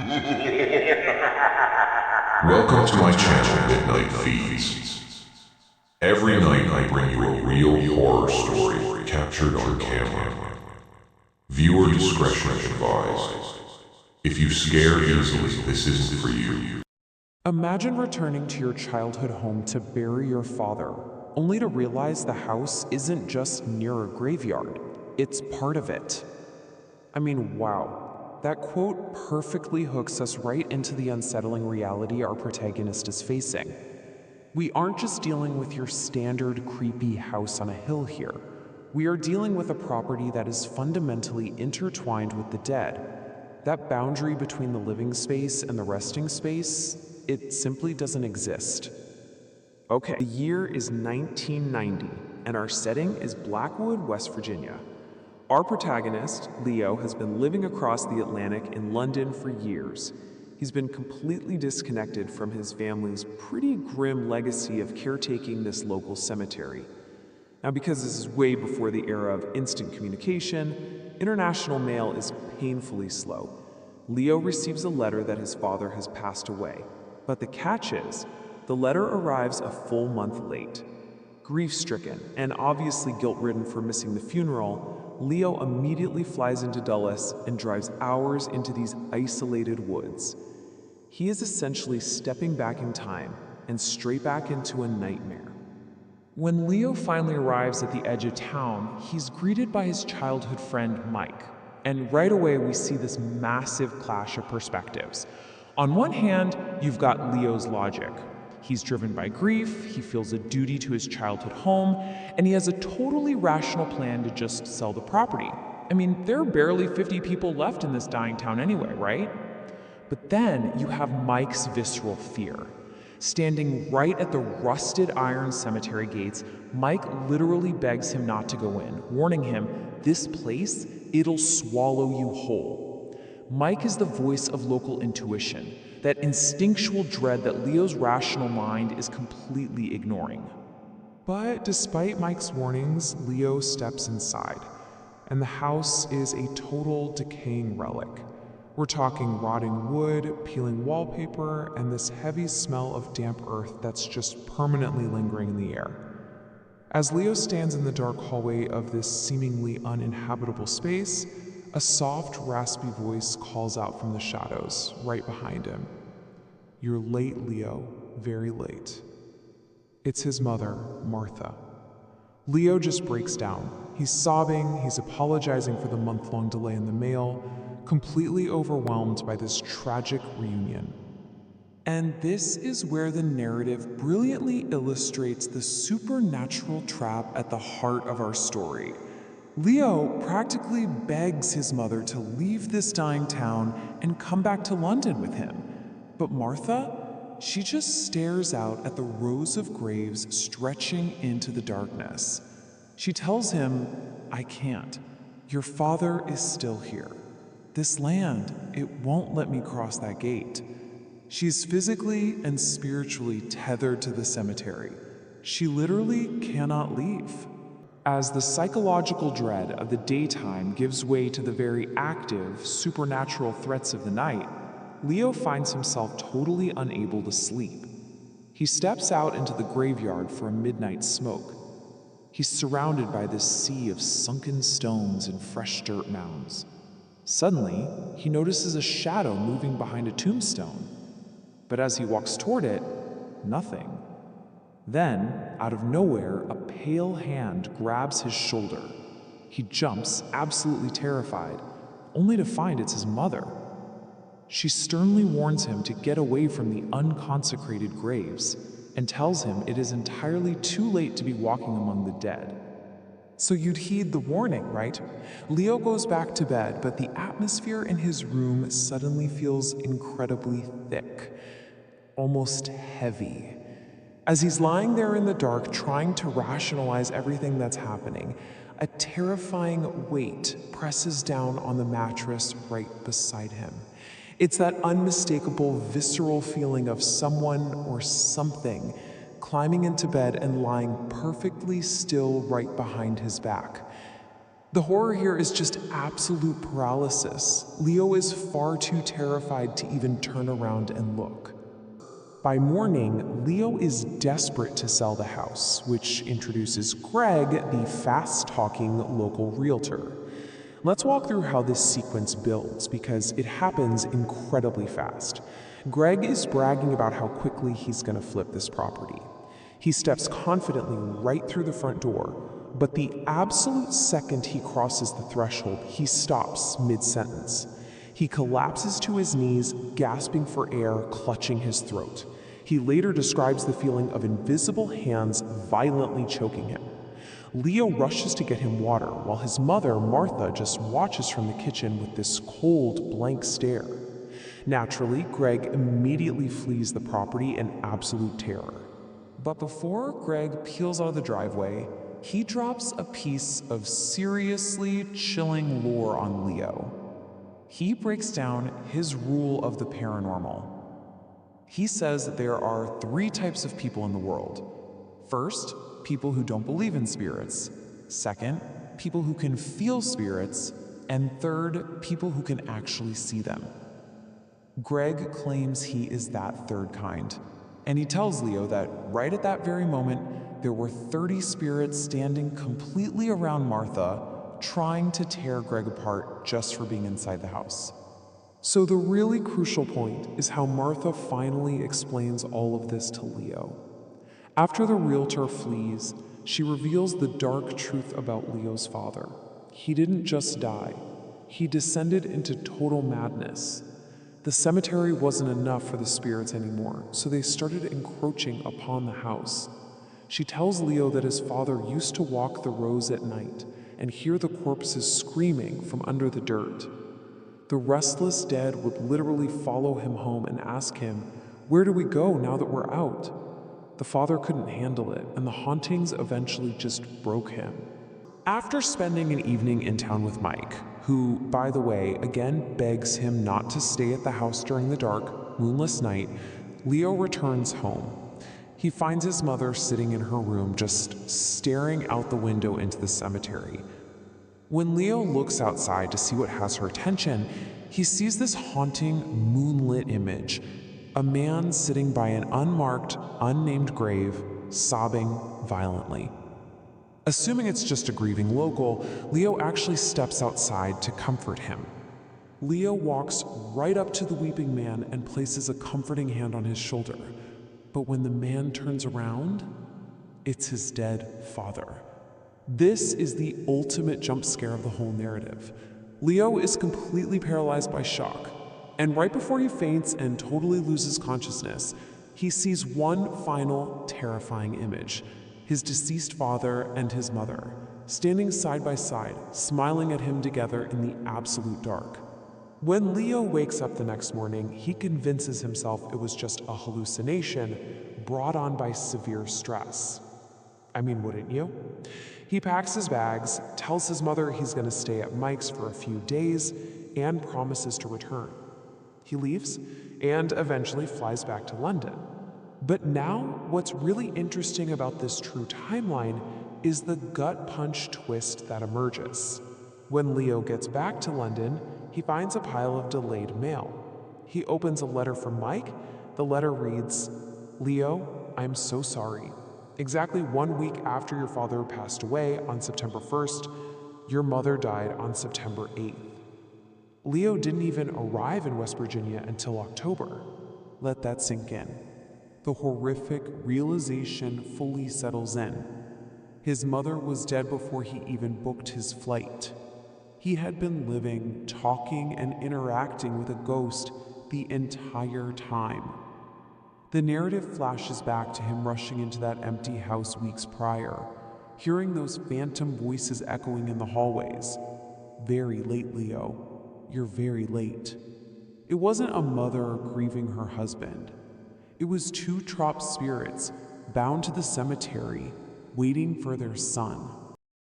Welcome to my channel, Midnight Feeds. Every night I bring you a real horror story captured on camera. Viewer discretion advised. If you scare easily, this isn't for you. Imagine returning to your childhood home to bury your father, only to realize the house isn't just near a graveyard, it's part of it. I mean, wow. That quote perfectly hooks us right into the unsettling reality our protagonist is facing. We aren't just dealing with your standard creepy house on a hill here. We are dealing with a property that is fundamentally intertwined with the dead. That boundary between the living space and the resting space, it simply doesn't exist. Okay, the year is 1990, and our setting is Blackwood, West Virginia. Our protagonist, Leo, has been living across the Atlantic in London for years. He's been completely disconnected from his family's pretty grim legacy of caretaking this local cemetery. Now, because this is way before the era of instant communication, international mail is painfully slow. Leo receives a letter that his father has passed away. But the catch is, the letter arrives a full month late. Grief-stricken and obviously guilt-ridden for missing the funeral, Leo immediately flies into Dulles and drives hours into these isolated woods. He is essentially stepping back in time and straight back into a nightmare. When Leo finally arrives at the edge of town, he's greeted by his childhood friend Mike. And right away we see this massive clash of perspectives. On one hand, you've got Leo's logic. He's driven by grief, he feels a duty to his childhood home, and he has a totally rational plan to just sell the property. I mean, there are barely 50 people left in this dying town anyway, right? But then you have Mike's visceral fear. Standing right at the rusted iron cemetery gates, Mike literally begs him not to go in, warning him, "This place, it'll swallow you whole." Mike is the voice of local intuition, that instinctual dread that Leo's rational mind is completely ignoring. But despite Mike's warnings, Leo steps inside, and the house is a total decaying relic. We're talking rotting wood, peeling wallpaper, and this heavy smell of damp earth that's just permanently lingering in the air. As Leo stands in the dark hallway of this seemingly uninhabitable space, a soft, raspy voice calls out from the shadows, right behind him. "You're late, Leo, very late." It's his mother, Martha. Leo just breaks down. He's sobbing, he's apologizing for the month-long delay in the mail, completely overwhelmed by this tragic reunion. And this is where the narrative brilliantly illustrates the supernatural trap at the heart of our story. Leo practically begs his mother to leave this dying town and come back to London with him. But Martha, she just stares out at the rows of graves stretching into the darkness. She tells him, "I can't. Your father is still here. This land, it won't let me cross that gate." She's physically and spiritually tethered to the cemetery. She literally cannot leave. As the psychological dread of the daytime gives way to the very active, supernatural threats of the night, Leo finds himself totally unable to sleep. He steps out into the graveyard for a midnight smoke. He's surrounded by this sea of sunken stones and fresh dirt mounds. Suddenly, he notices a shadow moving behind a tombstone. But as he walks toward it, nothing. Then, out of nowhere, a pale hand grabs his shoulder. He jumps, absolutely terrified, only to find it's his mother. She sternly warns him to get away from the unconsecrated graves and tells him it is entirely too late to be walking among the dead. So you'd heed the warning, right? Leo goes back to bed, but the atmosphere in his room suddenly feels incredibly thick, almost heavy. As he's lying there in the dark, trying to rationalize everything that's happening, a terrifying weight presses down on the mattress right beside him. It's that unmistakable, visceral feeling of someone or something climbing into bed and lying perfectly still right behind his back. The horror here is just absolute paralysis. Leo is far too terrified to even turn around and look. By morning, Leo is desperate to sell the house, which introduces Greg, the fast-talking local realtor. Let's walk through how this sequence builds, because it happens incredibly fast. Greg is bragging about how quickly he's going to flip this property. He steps confidently right through the front door, but the absolute second he crosses the threshold, he stops mid-sentence. He collapses to his knees, gasping for air, clutching his throat. He later describes the feeling of invisible hands violently choking him. Leo rushes to get him water, while his mother, Martha, just watches from the kitchen with this cold, blank stare. Naturally, Greg immediately flees the property in absolute terror. But before Greg peels out of the driveway, he drops a piece of seriously chilling lore on Leo. He breaks down his rule of the paranormal. He says that there are 3 types of people in the world. First, people who don't believe in spirits. Second, people who can feel spirits. And third, people who can actually see them. Greg claims he is that third kind. And he tells Leo that right at that very moment, there were 30 spirits standing completely around Martha, trying to tear Greg apart just for being inside the house. So the really crucial point is how Martha finally explains all of this to Leo. After the realtor flees, she reveals the dark truth about Leo's father. He didn't just die. He descended into total madness. The cemetery wasn't enough for the spirits anymore, so they started encroaching upon the house. She tells Leo that his father used to walk the rows at night and hear the corpses screaming from under the dirt. The restless dead would literally follow him home and ask him, "Where do we go now that we're out?" The father couldn't handle it, and the hauntings eventually just broke him. After spending an evening in town with Mike, who, by the way, again begs him not to stay at the house during the dark, moonless night, Leo returns home. He finds his mother sitting in her room, just staring out the window into the cemetery. When Leo looks outside to see what has her attention, he sees this haunting, moonlit image. A man sitting by an unmarked, unnamed grave, sobbing violently. Assuming it's just a grieving local, Leo actually steps outside to comfort him. Leo walks right up to the weeping man and places a comforting hand on his shoulder. But when the man turns around, it's his dead father. This is the ultimate jump scare of the whole narrative. Leo is completely paralyzed by shock, and right before he faints and totally loses consciousness, he sees one final terrifying image: his deceased father and his mother, standing side by side, smiling at him together in the absolute dark. When Leo wakes up the next morning, he convinces himself it was just a hallucination brought on by severe stress. I mean, wouldn't you? He packs his bags, tells his mother he's going to stay at Mike's for a few days, and promises to return. He leaves and eventually flies back to London. But now, what's really interesting about this true timeline is the gut punch twist that emerges. When Leo gets back to London, he finds a pile of delayed mail. He opens a letter from Mike. The letter reads, "Leo, I'm so sorry. Exactly 1 week after your father passed away on September 1st, your mother died on September 8th. Leo didn't even arrive in West Virginia until October. Let that sink in. The horrific realization fully settles in. His mother was dead before he even booked his flight. He had been living, talking, and interacting with a ghost the entire time." The narrative flashes back to him rushing into that empty house weeks prior, hearing those phantom voices echoing in the hallways. Very late, Leo. You're very late. It wasn't a mother grieving her husband. It was 2 trapped spirits bound to the cemetery, waiting for their son.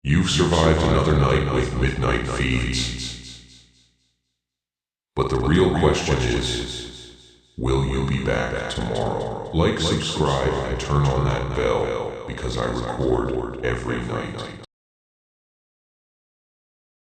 You've survived another night with Midnight Feeds. But the real question is, will you be back tomorrow? Like, subscribe, and turn on that bell, because I record every night.